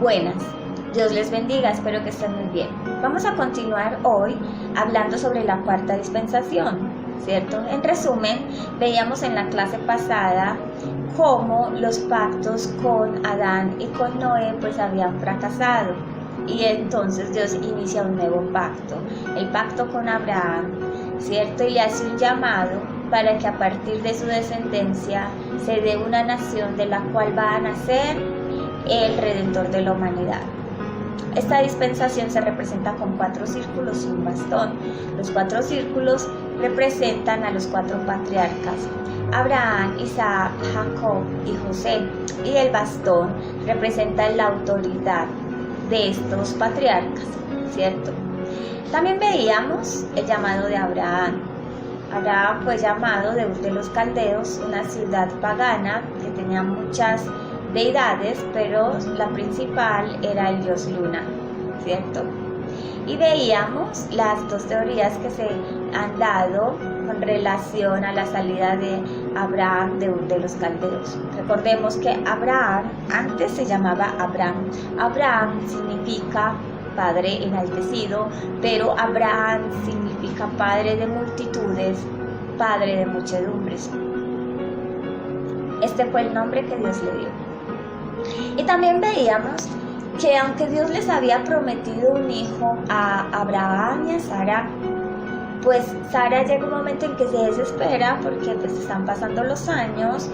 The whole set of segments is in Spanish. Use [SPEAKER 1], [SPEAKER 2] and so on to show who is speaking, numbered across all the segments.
[SPEAKER 1] Buenas, Dios les bendiga, espero que estén muy bien. Vamos a continuar hoy hablando sobre la cuarta dispensación, ¿cierto? En resumen, veíamos en la clase pasada cómo los pactos con Adán y con Noé pues habían fracasado y entonces Dios inicia un nuevo pacto, el pacto con Abraham, ¿cierto? Y le hace un llamado para que a partir de su descendencia se dé una nación de la cual va a nacer el Redentor de la humanidad. Esta dispensación se representa con 4 círculos y un bastón. Los 4 círculos representan a los 4 patriarcas, Abraham, Isaac, Jacob y José, y el bastón representa la autoridad de estos patriarcas, ¿cierto? También veíamos el llamado de Abraham. Abraham fue llamado de Ur de los Caldeos, una ciudad pagana que tenía muchas deidades, pero la principal era el dios Luna, ¿cierto? Y veíamos las 2 teorías que se han dado con relación a la salida de Abraham de Ur de los Caldeos. Recordemos que Abraham antes se llamaba Abram. Abraham significa padre enaltecido, pero Abraham significa padre de multitudes, padre de muchedumbres. Este fue el nombre que Dios le dio. Y también veíamos que aunque Dios les había prometido un hijo a Abraham y a Sara, pues Sara llega un momento en que se desespera porque pues están pasando los años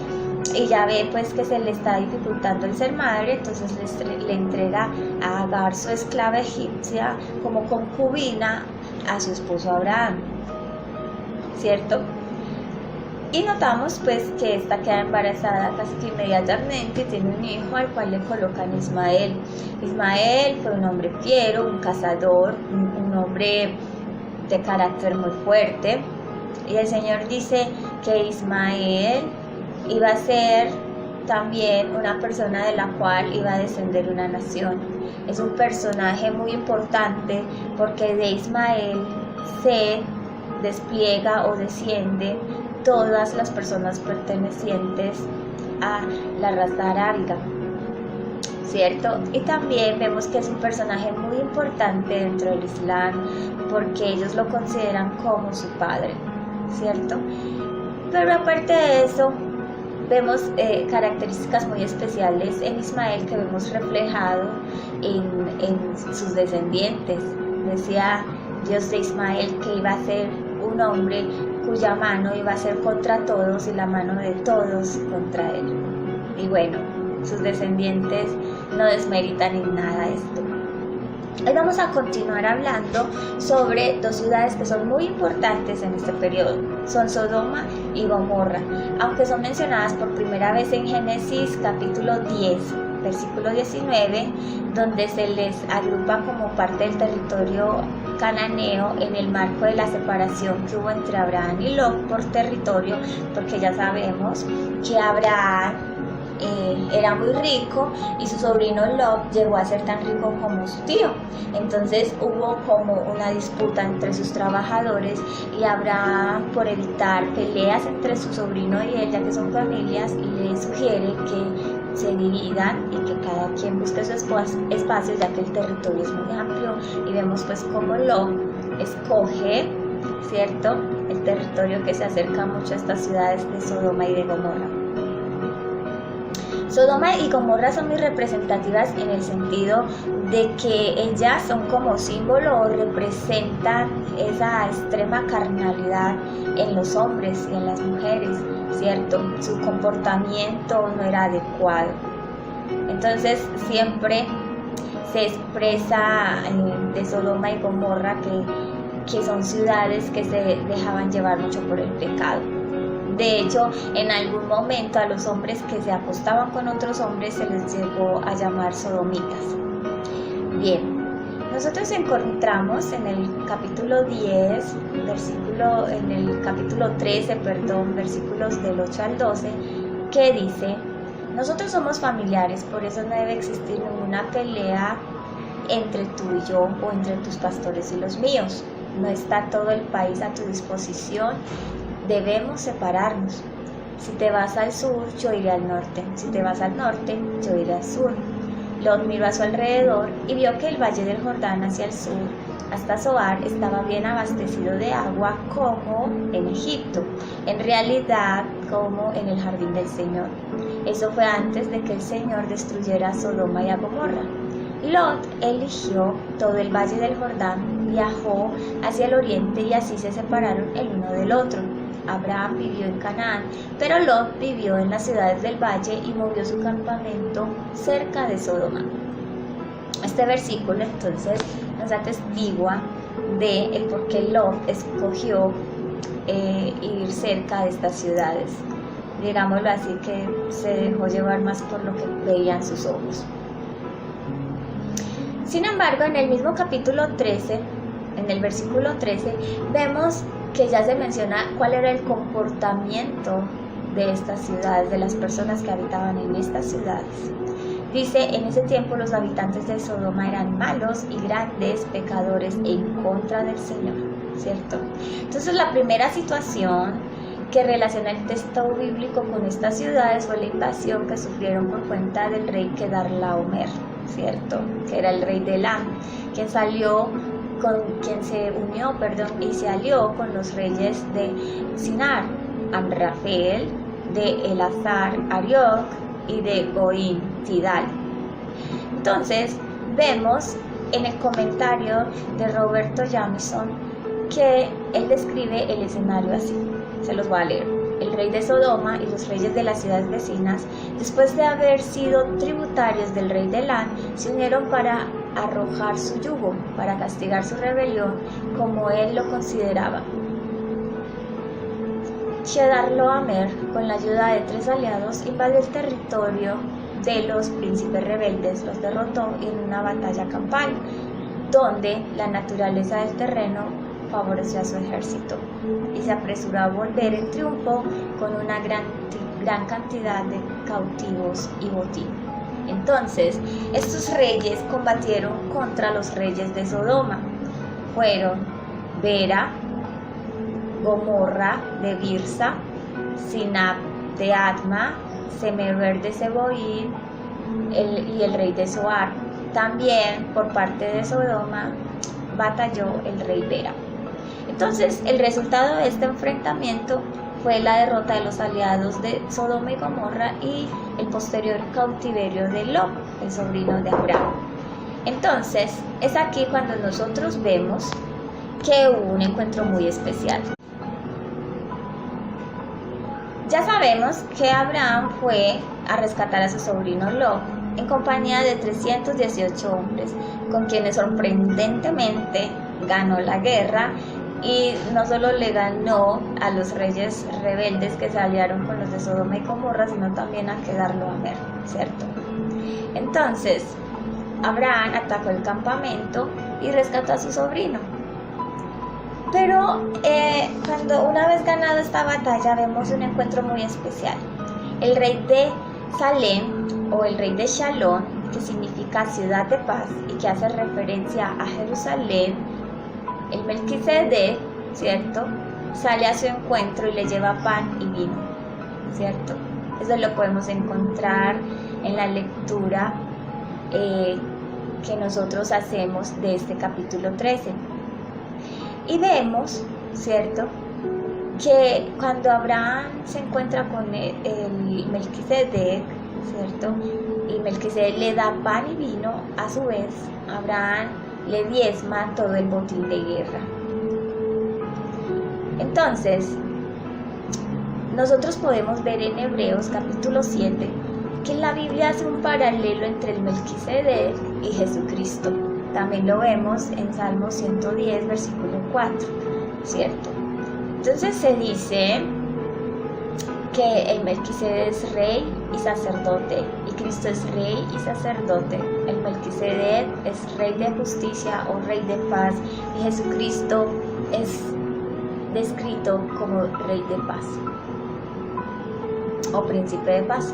[SPEAKER 1] y ya ve pues que se le está dificultando el ser madre, entonces le entrega a Agar, su esclava egipcia, como concubina a su esposo Abraham, ¿cierto? Y notamos pues que esta queda embarazada casi que inmediatamente y tiene un hijo al cual le colocan Ismael. Ismael fue un hombre fiero, un cazador, un hombre de carácter muy fuerte. Y el Señor dice que Ismael iba a ser también una persona de la cual iba a descender una nación. Es un personaje muy importante porque de Ismael se despliega o desciende todas las personas pertenecientes a la raza arábiga, ¿cierto? Y también vemos que es un personaje muy importante dentro del Islam porque ellos lo consideran como su padre, ¿cierto? Pero aparte de eso, vemos características muy especiales en Ismael que vemos reflejado en sus descendientes. Decía Dios de Ismael que iba a ser un hombre cuya mano iba a ser contra todos y la mano de todos contra él. Y bueno, sus descendientes no desmeritan en nada esto. Hoy vamos a continuar hablando sobre 2 ciudades que son muy importantes en este periodo. Son Sodoma y Gomorra, aunque son mencionadas por primera vez en Génesis capítulo 10, versículo 19, donde se les agrupa como parte del territorio cananeo en el marco de la separación que hubo entre Abraham y Lot por territorio, porque ya sabemos que Abraham era muy rico y su sobrino Lot llegó a ser tan rico como su tío. Entonces hubo como una disputa entre sus trabajadores y Abraham, por evitar peleas entre su sobrino y él, ya que son familias, le sugiere que se dividan y que cada quien busque su espacio, ya que el territorio es muy amplio, y vemos pues cómo Lot escoge, ¿cierto?, el territorio que se acerca mucho a estas ciudades de Sodoma y de Gomorra. Sodoma y Gomorra son muy representativas en el sentido de que ellas son como símbolo o representan esa extrema carnalidad en los hombres y en las mujeres, ¿cierto? Su comportamiento no era adecuado. Entonces siempre se expresa de Sodoma y Gomorra que son ciudades que se dejaban llevar mucho por el pecado. De hecho, en algún momento a los hombres que se acostaban con otros hombres se les llegó a llamar sodomitas. Bien, nosotros encontramos en el capítulo 10, en el capítulo 13, versículos del 8 al 12, que dice: nosotros somos familiares, por eso no debe existir ninguna pelea entre tú y yo o entre tus pastores y los míos. No está todo el país a tu disposición. Debemos separarnos. Si te vas al sur, yo iré al norte. Si te vas al norte, yo iré al sur. Lot miró a su alrededor y vio que el valle del Jordán hacia el sur, hasta Zoar, estaba bien abastecido de agua como en Egipto, en realidad como en el jardín del Señor. Eso fue antes de que el Señor destruyera a Sodoma y a Gomorra. Lot eligió todo el valle del Jordán, viajó hacia el oriente y así se separaron el uno del otro. Abraham vivió en Canaán, pero Lot vivió en las ciudades del valle y movió su campamento cerca de Sodoma. Este versículo entonces nos atestigua de el por qué Lot escogió ir cerca de estas ciudades. Digámoslo así, que se dejó llevar más por lo que veían sus ojos. Sin embargo, en el mismo capítulo 13, en el versículo 13, vemos que ya se menciona cuál era el comportamiento de estas ciudades, de las personas que habitaban en estas ciudades. Dice, en ese tiempo los habitantes de Sodoma eran malos y grandes pecadores en contra del Señor, ¿cierto? Entonces la primera situación que relaciona el texto bíblico con estas ciudades fue la invasión que sufrieron por cuenta del rey Kedorlaomer, ¿cierto? Que era el rey de Elam, quien se unió y se alió con los reyes de Sinar, Amrafel, de Elazar, Ariok y de Goim, Tidal. Entonces vemos en el comentario de Roberto Jamison que él describe el escenario así. Se los voy a leer. El rey de Sodoma y los reyes de las ciudades vecinas, después de haber sido tributarios del rey de Elam, se unieron para arrojar su yugo, para castigar su rebelión como él lo consideraba. Kedorlaomer, con la ayuda de 3 aliados, invadió el territorio de los príncipes rebeldes, los derrotó en una batalla campal, donde la naturaleza del terreno favoreció a su ejército y se apresuró a volver en triunfo con una gran cantidad de cautivos y botín. Entonces, estos reyes combatieron contra los reyes de Sodoma. Fueron Bera, Gomorra de Birsa, Sinab de Adma, Semeber de Seboín y el rey de Zoar. También por parte de Sodoma batalló el rey Bera. Entonces, el resultado de este enfrentamiento fue la derrota de los aliados de Sodoma y Gomorra y el posterior cautiverio de Lot, el sobrino de Abraham. Entonces, es aquí cuando nosotros vemos que hubo un encuentro muy especial. Ya sabemos que Abraham fue a rescatar a su sobrino Lot en compañía de 318 hombres, con quienes sorprendentemente ganó la guerra. Y no solo le ganó a los reyes rebeldes que se aliaron con los de Sodoma y Gomorra, sino también a Kedorlaomer, ¿cierto? Entonces, Abraham atacó el campamento y rescató a su sobrino. Pero cuando una vez ganado esta batalla, vemos un encuentro muy especial. El rey de Salem, o el rey de Shalom, que significa ciudad de paz y que hace referencia a Jerusalén, el Melquisedec, ¿cierto?, sale a su encuentro y le lleva pan y vino, ¿cierto? Eso lo podemos encontrar en la lectura que nosotros hacemos de este capítulo 13. Y vemos, ¿cierto?, que cuando Abraham se encuentra con el Melquisedec, ¿cierto?, y Melquisedec le da pan y vino, a su vez, Abraham le diezma todo el botín de guerra. Entonces, nosotros podemos ver en Hebreos capítulo 7 que la Biblia hace un paralelo entre el Melquisedec y Jesucristo. También lo vemos en Salmo 110, versículo 4, ¿cierto? Entonces se dice que el Melquisedec es rey y sacerdote, y Cristo es rey y sacerdote. El Melquisedec es rey de justicia o rey de paz, y Jesucristo es descrito como rey de paz o príncipe de paz,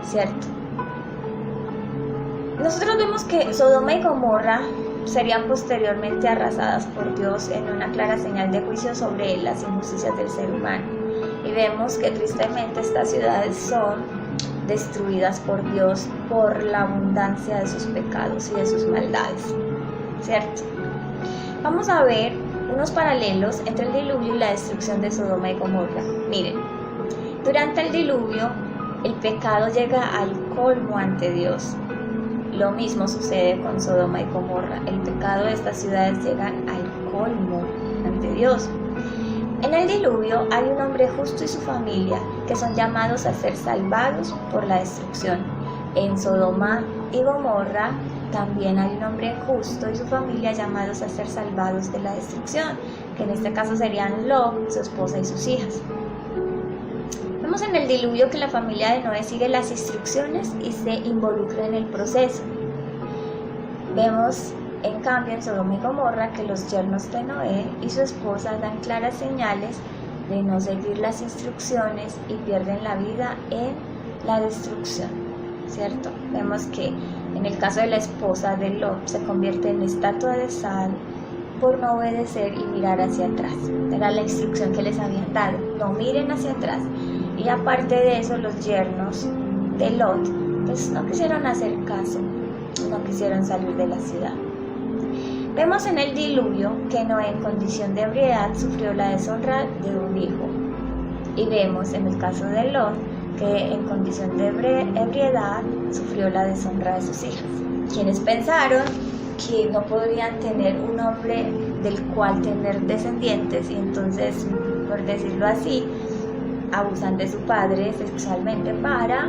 [SPEAKER 1] ¿cierto? Nosotros vemos que Sodoma y Gomorra serían posteriormente arrasadas por Dios en una clara señal de juicio sobre las injusticias del ser humano. Y vemos que tristemente estas ciudades son destruidas por Dios por la abundancia de sus pecados y de sus maldades, ¿cierto? Vamos a ver unos paralelos entre el diluvio y la destrucción de Sodoma y Gomorra. Miren, durante el diluvio el pecado llega al colmo ante Dios. Lo mismo sucede con Sodoma y Gomorra. El pecado de estas ciudades llega al colmo ante Dios. En el diluvio hay un hombre justo y su familia que son llamados a ser salvados por la destrucción. En Sodoma y Gomorra también hay un hombre justo y su familia llamados a ser salvados de la destrucción, que en este caso serían Lot, su esposa y sus hijas. Vemos en el diluvio que la familia de Noé sigue las instrucciones y se involucra en el proceso. Vemos en cambio en Sodoma y Gomorra que los yernos de Noé y su esposa dan claras señales de no seguir las instrucciones y pierden la vida en la destrucción, ¿cierto? Vemos que en el caso de la esposa de Lot se convierte en estatua de sal por no obedecer y mirar hacia atrás. Era la instrucción que les habían dado, no miren hacia atrás. Y aparte de eso, los yernos de Lot pues no quisieron hacer caso, no quisieron salir de la ciudad. Vemos en el diluvio que Noé en condición de ebriedad sufrió la deshonra de un hijo. Y vemos en el caso de Lot que en condición de ebriedad sufrió la deshonra de sus hijas, quienes pensaron que no podrían tener un hombre del cual tener descendientes y entonces, por decirlo así, abusan de su padre sexualmente para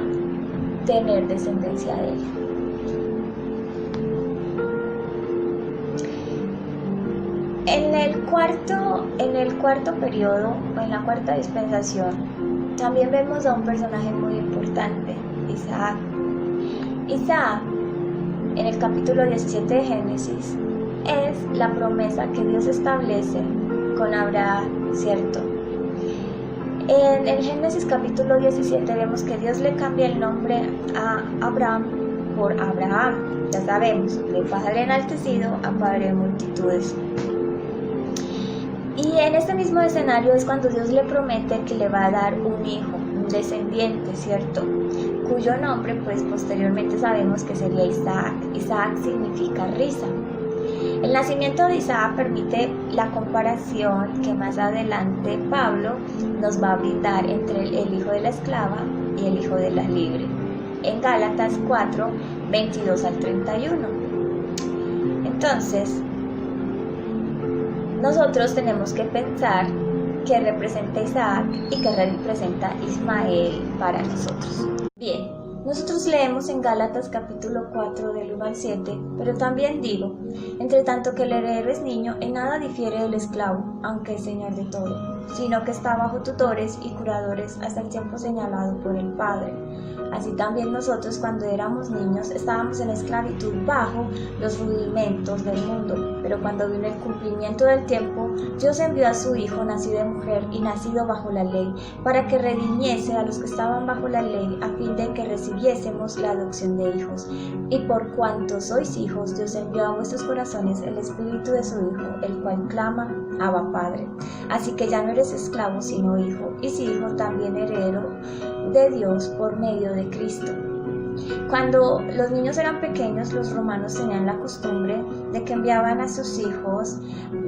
[SPEAKER 1] tener descendencia de él. En el cuarto periodo, o en la cuarta dispensación, también vemos a un personaje muy importante, Isaac. Isaac, en el capítulo 17 de Génesis, es la promesa que Dios establece con Abraham, ¿cierto? En el Génesis capítulo 17 vemos que Dios le cambia el nombre a Abraham por Abraham, ya sabemos, de padre enaltecido a padre de multitudes. Y en este mismo escenario es cuando Dios le promete que le va a dar un hijo, un descendiente, ¿cierto? Cuyo nombre pues posteriormente sabemos que sería Isaac. Isaac significa risa. El nacimiento de Isaac permite la comparación que más adelante Pablo nos va a brindar entre el hijo de la esclava y el hijo de la libre, en Gálatas 4, 22 al 31. Entonces, nosotros tenemos que pensar qué representa Isaac y qué representa Ismael para nosotros. Bien, nosotros leemos en Gálatas capítulo 4 del 1 al 7, pero también digo, entre tanto que el heredero es niño, en nada difiere del esclavo, aunque es señor de todo, sino que está bajo tutores y curadores hasta el tiempo señalado por el Padre. Así también nosotros cuando éramos niños estábamos en esclavitud bajo los rudimentos del mundo, pero cuando vino el cumplimiento del tiempo, Dios envió a su Hijo nacido de mujer y nacido bajo la ley, para que redimiese a los que estaban bajo la ley, a fin de que recibiésemos la adopción de hijos. Y por cuanto sois hijos, Dios envió a vuestros corazones el Espíritu de su Hijo, el cual clama, Abba Padre. Así que ya no eres esclavo, sino hijo, y si hijo, también heredero de Dios por medio de Cristo. Cuando los niños eran pequeños, los romanos tenían la costumbre de que enviaban a sus hijos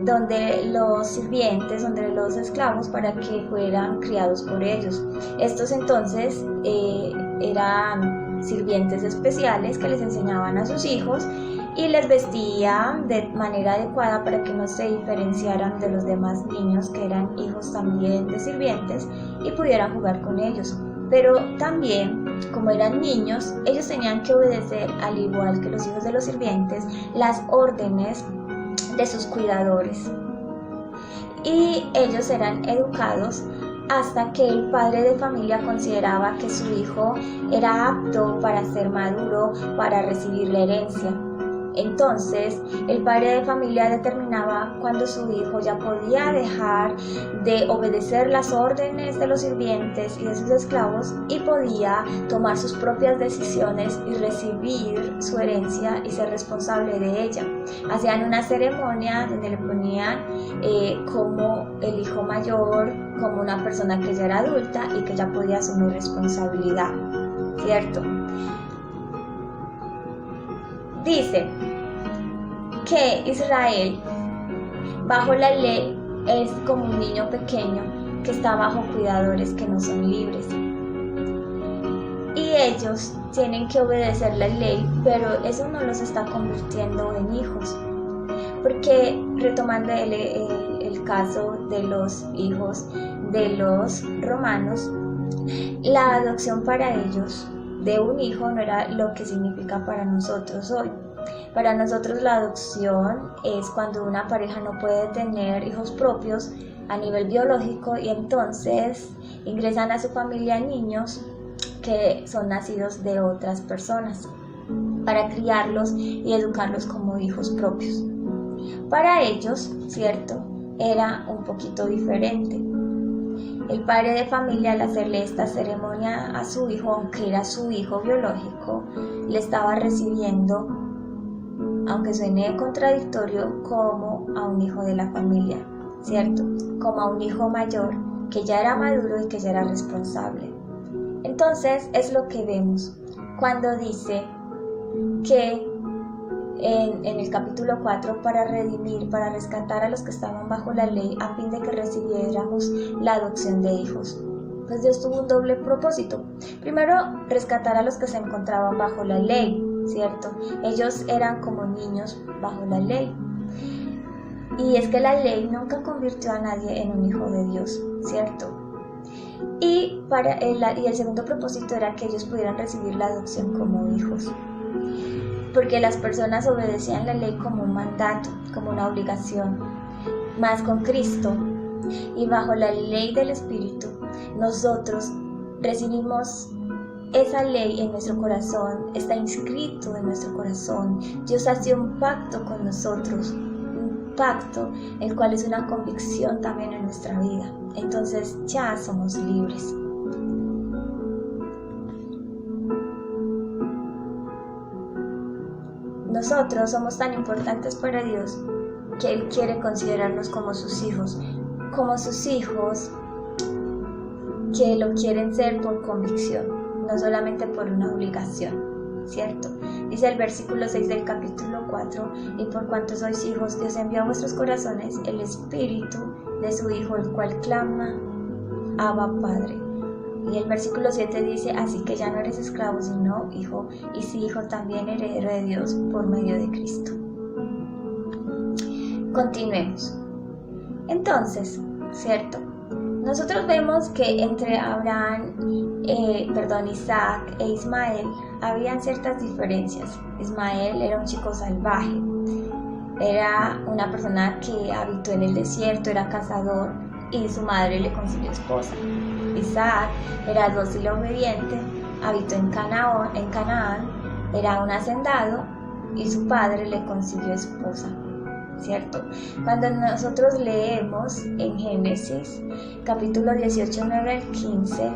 [SPEAKER 1] donde los sirvientes, donde los esclavos, para que fueran criados por ellos. Estos entonces eran sirvientes especiales que les enseñaban a sus hijos y les vestían de manera adecuada para que no se diferenciaran de los demás niños que eran hijos también de sirvientes y pudieran jugar con ellos. Pero también, como eran niños, ellos tenían que obedecer, al igual que los hijos de los sirvientes, las órdenes de sus cuidadores. Y ellos eran educados hasta que el padre de familia consideraba que su hijo era apto para ser maduro, para recibir la herencia. Entonces, el padre de familia determinaba cuando su hijo ya podía dejar de obedecer las órdenes de los sirvientes y de sus esclavos y podía tomar sus propias decisiones y recibir su herencia y ser responsable de ella. Hacían una ceremonia donde le ponían como el hijo mayor, como una persona que ya era adulta y que ya podía asumir responsabilidad. ¿cierto? Dice que Israel, bajo la ley, es como un niño pequeño que está bajo cuidadores que no son libres. Y ellos tienen que obedecer la ley, pero eso no los está convirtiendo en hijos. Porque, retomando el caso de los hijos de los romanos, la adopción para ellos de un hijo no era lo que significa para nosotros hoy. Para nosotros la adopción es cuando una pareja no puede tener hijos propios a nivel biológico y entonces ingresan a su familia niños que son nacidos de otras personas para criarlos y educarlos como hijos propios. Para ellos, ¿cierto?, era un poquito diferente. El padre de familia, al hacerle esta ceremonia a su hijo, aunque era su hijo biológico, le estaba recibiendo, aunque suene contradictorio, como a un hijo de la familia, ¿cierto? Como a un hijo mayor que ya era maduro y que ya era responsable. Entonces es lo que vemos cuando dice que en el capítulo 4, para redimir, para rescatar a los que estaban bajo la ley a fin de que recibiéramos la adopción de hijos. Pues Dios tuvo un doble propósito. Primero, rescatar a los que se encontraban bajo la ley, ¿cierto? Ellos eran como niños bajo la ley. Y es que la ley nunca convirtió a nadie en un hijo de Dios, ¿cierto? Y el segundo propósito era que ellos pudieran recibir la adopción como hijos. Porque las personas obedecían la ley como un mandato, como una obligación. Mas con Cristo y bajo la ley del Espíritu, nosotros recibimos esa ley en nuestro corazón, está inscrito en nuestro corazón. Dios hace un pacto con nosotros, un pacto el cual es una convicción también en nuestra vida. Entonces ya somos libres. Nosotros somos tan importantes para Dios que Él quiere considerarnos como sus hijos que lo quieren ser por convicción, no solamente por una obligación, ¿cierto? Dice el versículo 6 del capítulo 4, y por cuanto sois hijos, Dios envió a vuestros corazones el Espíritu de su Hijo, el cual clama, Abba, Padre. Y el versículo 7 dice, así que ya no eres esclavo, sino hijo, y si hijo también heredero de Dios por medio de Cristo. Continuemos. Entonces, ¿cierto? Nosotros vemos que entre Isaac e Ismael habían ciertas diferencias. Ismael era un chico salvaje, era una persona que habitó en el desierto, era cazador y su madre le consiguió esposa. Isaac era dócil y obediente, habitó en Canaán, era un hacendado y su padre le consiguió esposa, ¿cierto? Cuando nosotros leemos en Génesis, capítulo 18, 9 al 15,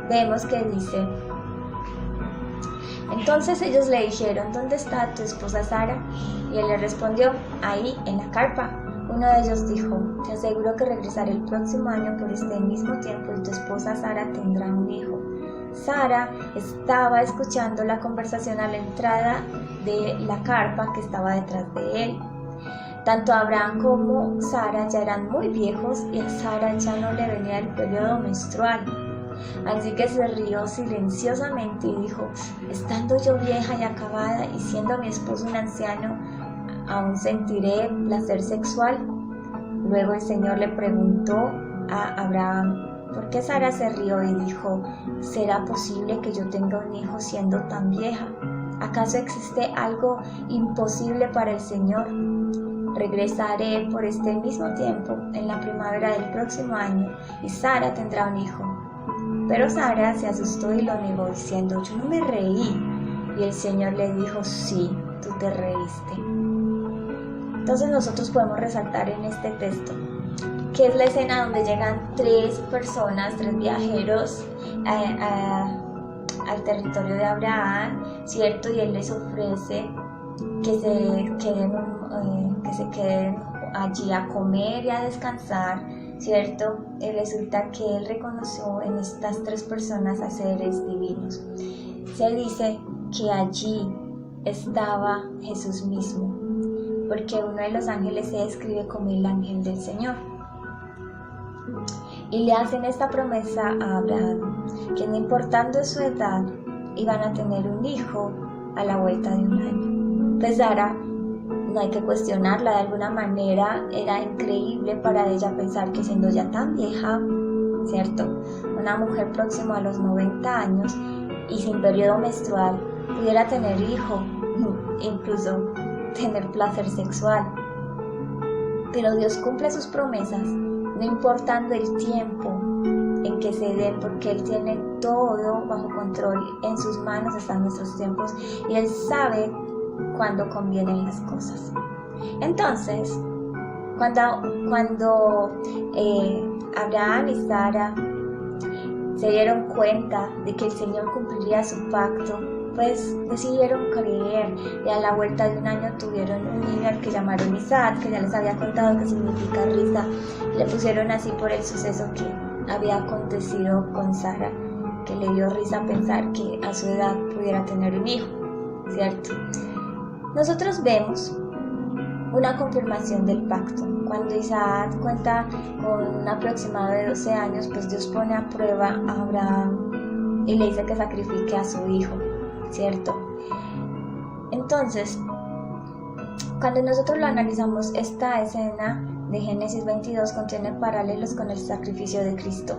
[SPEAKER 1] vemos que dice, entonces ellos le dijeron, ¿dónde está tu esposa Sara? Y él le respondió, ahí, en la carpa. Uno de ellos dijo, te aseguro que regresaré el próximo año por este mismo tiempo y tu esposa Sara tendrá un hijo. Sara estaba escuchando la conversación a la entrada de la carpa que estaba detrás de él. Tanto Abraham como Sara ya eran muy viejos y a Sara ya no le venía el periodo menstrual. Así que se rió silenciosamente y dijo, estando yo vieja y acabada y siendo mi esposo un anciano, ¿aún sentiré placer sexual? Luego el Señor le preguntó a Abraham, ¿por qué Sara se rió y dijo, ¿será posible que yo tenga un hijo siendo tan vieja? ¿Acaso existe algo imposible para el Señor? Regresaré por este mismo tiempo en la primavera del próximo año y Sara tendrá un hijo. Pero Sara se asustó y lo negó diciendo, yo no me reí. Y el Señor le dijo, sí, tú te reíste. Entonces nosotros podemos resaltar en este texto que es la escena donde llegan tres viajeros al territorio de Abraham, ¿cierto? Y él les ofrece que se queden allí a comer y a descansar ¿cierto? Y resulta que él reconoció en estas 3 personas a seres divinos. Se dice que allí estaba Jesús mismo, porque uno de los ángeles se describe como el ángel del Señor. Y le hacen esta promesa a Abraham, que no importando su edad, iban a tener un hijo a la vuelta de un año. Pues Sara, no hay que cuestionarla, de alguna manera era increíble para ella pensar que siendo ya tan vieja, ¿cierto? Una mujer próxima a los 90 años y sin periodo menstrual pudiera tener hijo, incluso tener placer sexual. Pero Dios cumple sus promesas, no importando el tiempo en que se den, porque Él tiene todo bajo control. En sus manos están nuestros tiempos y Él sabe cuándo convienen las cosas. Entonces, cuando Abraham y Sara se dieron cuenta de que el Señor cumpliría su pacto, pues decidieron creer, y a la vuelta de un año tuvieron un niño al que llamaron Isaac, que ya les había contado que significa risa. Le pusieron así por el suceso que había acontecido con Sara, que le dio risa pensar que a su edad pudiera tener un hijo, ¿cierto? Nosotros vemos una confirmación del pacto. Cuando Isaac cuenta con un aproximado de 12 años, pues Dios pone a prueba a Abraham y le dice que sacrifique a su hijo, ¿cierto? Entonces, cuando nosotros lo analizamos, esta escena de Génesis 22 contiene paralelos con el sacrificio de Cristo.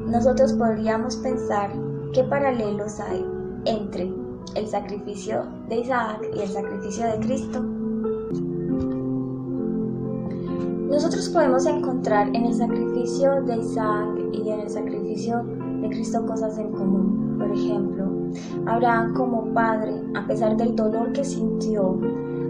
[SPEAKER 1] Nosotros podríamos pensar qué paralelos hay entre el sacrificio de Isaac y el sacrificio de Cristo. Nosotros podemos encontrar en el sacrificio de Isaac y en el sacrificio de Cristo cosas en común. Por ejemplo, Abraham como padre, a pesar del dolor que sintió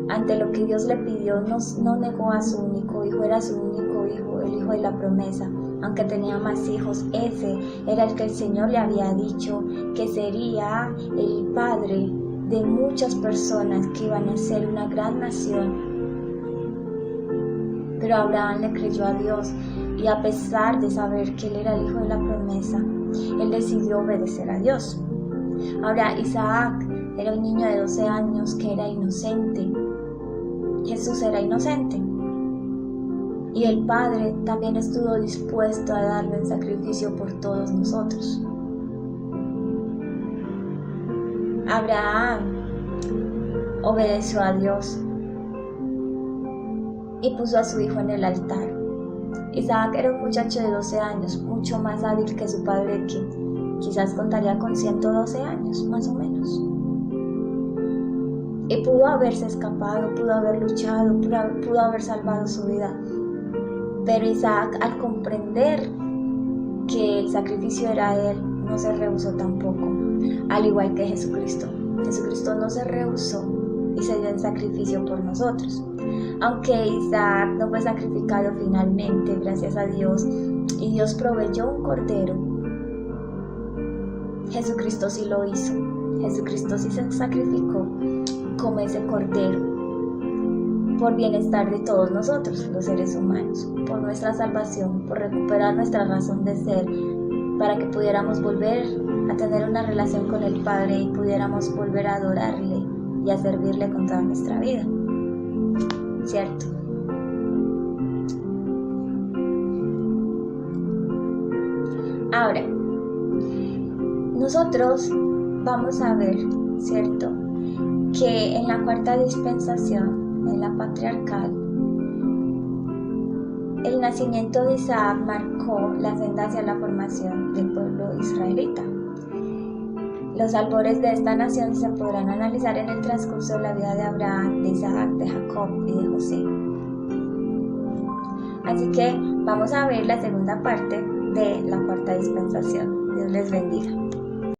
[SPEAKER 1] ante lo que Dios le pidió, no negó a su único hijo. Era su único hijo, el hijo de la promesa. Aunque tenía más hijos, ese era el que el Señor le había dicho que sería el padre de muchas personas que iban a ser una gran nación. Pero Abraham le creyó a Dios, y a pesar de saber que él era el hijo de la promesa, él decidió obedecer a Dios. Ahora, Isaac era un niño de 12 años que era inocente. Jesús era inocente. Y el Padre también estuvo dispuesto a darlo en sacrificio por todos nosotros. Abraham obedeció a Dios y puso a su hijo en el altar. Isaac era un muchacho de 12 años, mucho más hábil que su padre, que quizás contaría con 112 años, más o menos. Y pudo haberse escapado, pudo haber luchado, pudo haber salvado su vida. Pero Isaac, al comprender que el sacrificio era él, no se rehusó tampoco, al igual que Jesucristo. Jesucristo no se rehusó y se dio en sacrificio por nosotros. Aunque Isaac no fue sacrificado finalmente, gracias a Dios, y Dios proveyó un cordero, Jesucristo sí lo hizo. Jesucristo sí se sacrificó como ese cordero, por bienestar de todos nosotros, los seres humanos, por nuestra salvación, por recuperar nuestra razón de ser, para que pudiéramos volver a tener una relación con el Padre y pudiéramos volver a adorarle y a servirle con toda nuestra vida, ¿cierto? Ahora, nosotros vamos a ver, ¿cierto?, que en la cuarta dispensación, en la patriarcal, el nacimiento de Isaac marcó la senda hacia la formación del pueblo israelita. Los albores de esta nación se podrán analizar en el transcurso de la vida de Abraham, de Isaac, de Jacob y de José. Así que vamos a ver la segunda parte de la cuarta dispensación. Dios les bendiga.